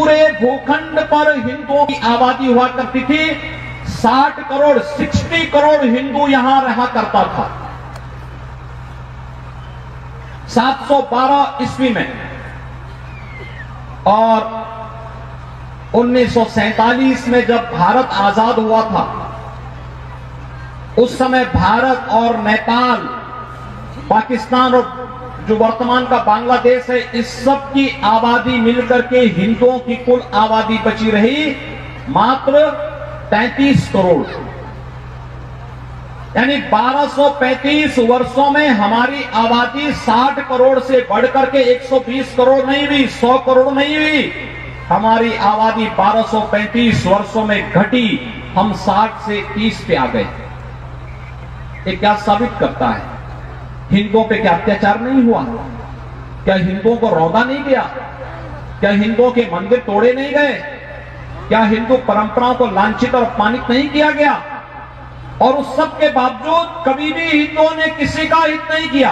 पूरे भूखंड पर हिंदुओं की आबादी हुआ करती थी। 60 करोड़ 60 करोड़ हिंदू यहां रहा करता था 712 ईस्वी में। और 1947 में जब भारत आजाद हुआ था, उस समय भारत और नेपाल, पाकिस्तान और जो वर्तमान का बांग्लादेश है, इस सब की आबादी मिलकर के हिंदुओं की कुल आबादी बची रही मात्र 33 करोड़। यानी 1235 वर्षों में हमारी आबादी 60 करोड़ से बढ़कर के 120 करोड़ नहीं हुई, 100 करोड़ नहीं हुई। हमारी आबादी 1235 वर्षों में घटी, हम 60 से 30 पे आ गए। ये क्या साबित करता है? हिंदुओं पे क्या अत्याचार नहीं हुआ? क्या हिंदुओं को रौंदा नहीं गया? क्या हिंदुओं के मंदिर तोड़े नहीं गए? क्या हिंदू परंपराओं को लांछित और अपमानित नहीं किया गया? और उस सब के बावजूद कभी भी हिंदुओं ने किसी का हित नहीं किया।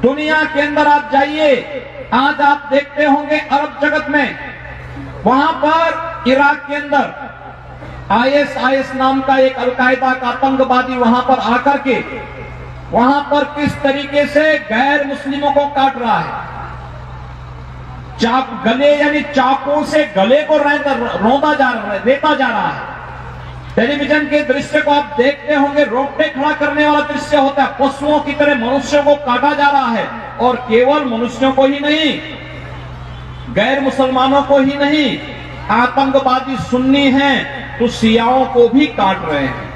दुनिया के अंदर आप जाइए, आज आप देखते होंगे अरब जगत में, वहां पर इराक के अंदर आईएस नाम का एक अलकायदा का आतंकवादी वहां पर आकर के वहां पर किस तरीके से गैर मुस्लिमों को काट रहा है। गले यानी चाकू से गले को रौंदा जा रहा है, देता जा रहा है। टेलीविजन के दृश्य को आप देखते होंगे, रोकटे खड़ा करने वाला दृश्य होता है। पशुओं की तरह मनुष्यों को काटा जा रहा है, और केवल मनुष्यों को ही नहीं, गैर मुसलमानों को ही नहीं, आतंकवादी सुन्नी हैं तो शियाओं को भी काट रहे हैं।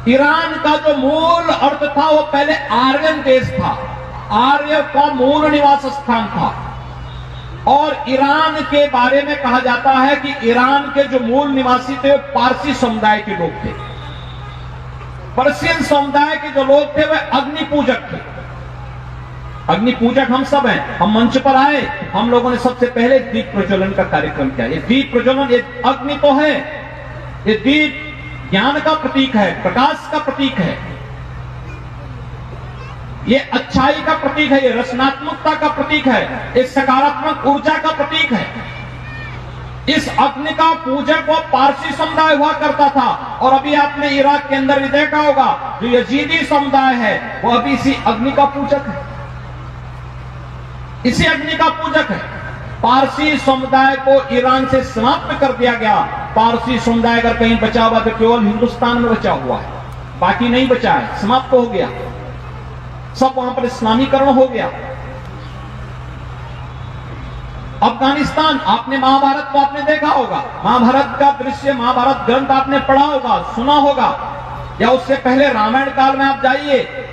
ईरान का जो मूल अर्थ था वो पहले आर्यन देश था, आर्य का मूल निवास स्थान था। और ईरान के बारे में कहा जाता है कि ईरान के जो मूल निवासी थे वो पारसी समुदाय के लोग थे। पर्शियन समुदाय के जो लोग थे वह अग्नि पूजक थे। अग्नि पूजक हम सब हैं। हम मंच पर आए, हम लोगों ने सबसे पहले दीप प्रज्वलन का कार्यक्रम किया। ये दीप प्रज्वलन, ये अग्नि तो है, ये दीप ज्ञान का प्रतीक है, प्रकाश का प्रतीक है, ये अच्छाई का प्रतीक है, ये रचनात्मकता का प्रतीक है, ये सकारात्मक ऊर्जा का प्रतीक है। इस अग्नि का पूजक वो पारसी समुदाय हुआ करता था। और अभी आपने इराक के अंदर भी देखा होगा, जो यजीदी समुदाय है वो अभी इसी अग्नि का पूजक है, इसी अग्नि का पूजक है। पारसी समुदाय को ईरान से समाप्त कर दिया गया। पारसी समुदाय अगर कहीं बचा हुआ तो केवल हिंदुस्तान में बचा हुआ है, बाकी नहीं बचा है, समाप्त हो गया। सब वहां पर इस्लामीकरण हो गया। अफगानिस्तान, आपने महाभारत को आपने देखा होगा, महाभारत का दृश्य, महाभारत ग्रंथ आपने पढ़ा होगा, सुना होगा, या उससे पहले रामायण काल में आप जाइए,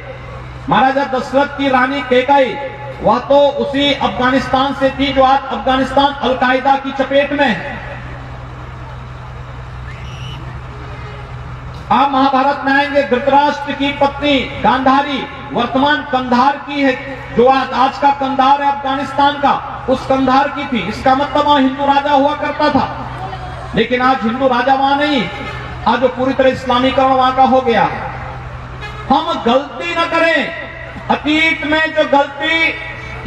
महाराजा दशरथ की रानी कैकेयी वह तो उसी अफगानिस्तान से थी जो आज अफगानिस्तान अलकायदा की चपेट में है। आप महाभारत में आएंगे, धृतराष्ट्र की पत्नी गांधारी वर्तमान कंधार की है, जो आज का कंधार है अफगानिस्तान का, उस कंधार की थी। इसका मतलब वहां हिंदू राजा हुआ करता था। लेकिन आज हिंदू राजा वहां नहीं, आज जो पूरी तरह इस्लामीकरण वहां का हो गया। हम गलती न करें। अतीत में जो गलती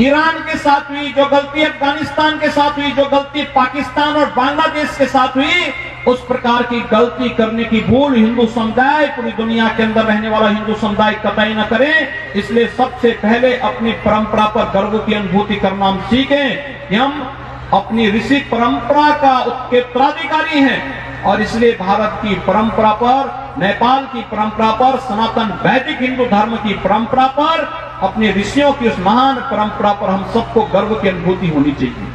ईरान के साथ हुई, जो गलती अफगानिस्तान के साथ हुई, जो गलती पाकिस्तान और बांग्लादेश के साथ हुई, उस प्रकार की गलती करने की भूल हिंदू समुदाय, पूरी दुनिया के अंदर रहने वाला हिंदू समुदाय कतई न करें। इसलिए सबसे पहले अपनी परंपरा पर गर्व की अनुभूति करना हम सीखें कि हम अपनी ऋषि परंपरा का उत्तराधिकारी हैं। और इसलिए भारत की परंपरा पर, नेपाल की परंपरा पर, सनातन वैदिक हिंदू धर्म की परंपरा पर, अपने ऋषियों की उस महान परंपरा पर हम सबको गर्व की अनुभूति होनी चाहिए।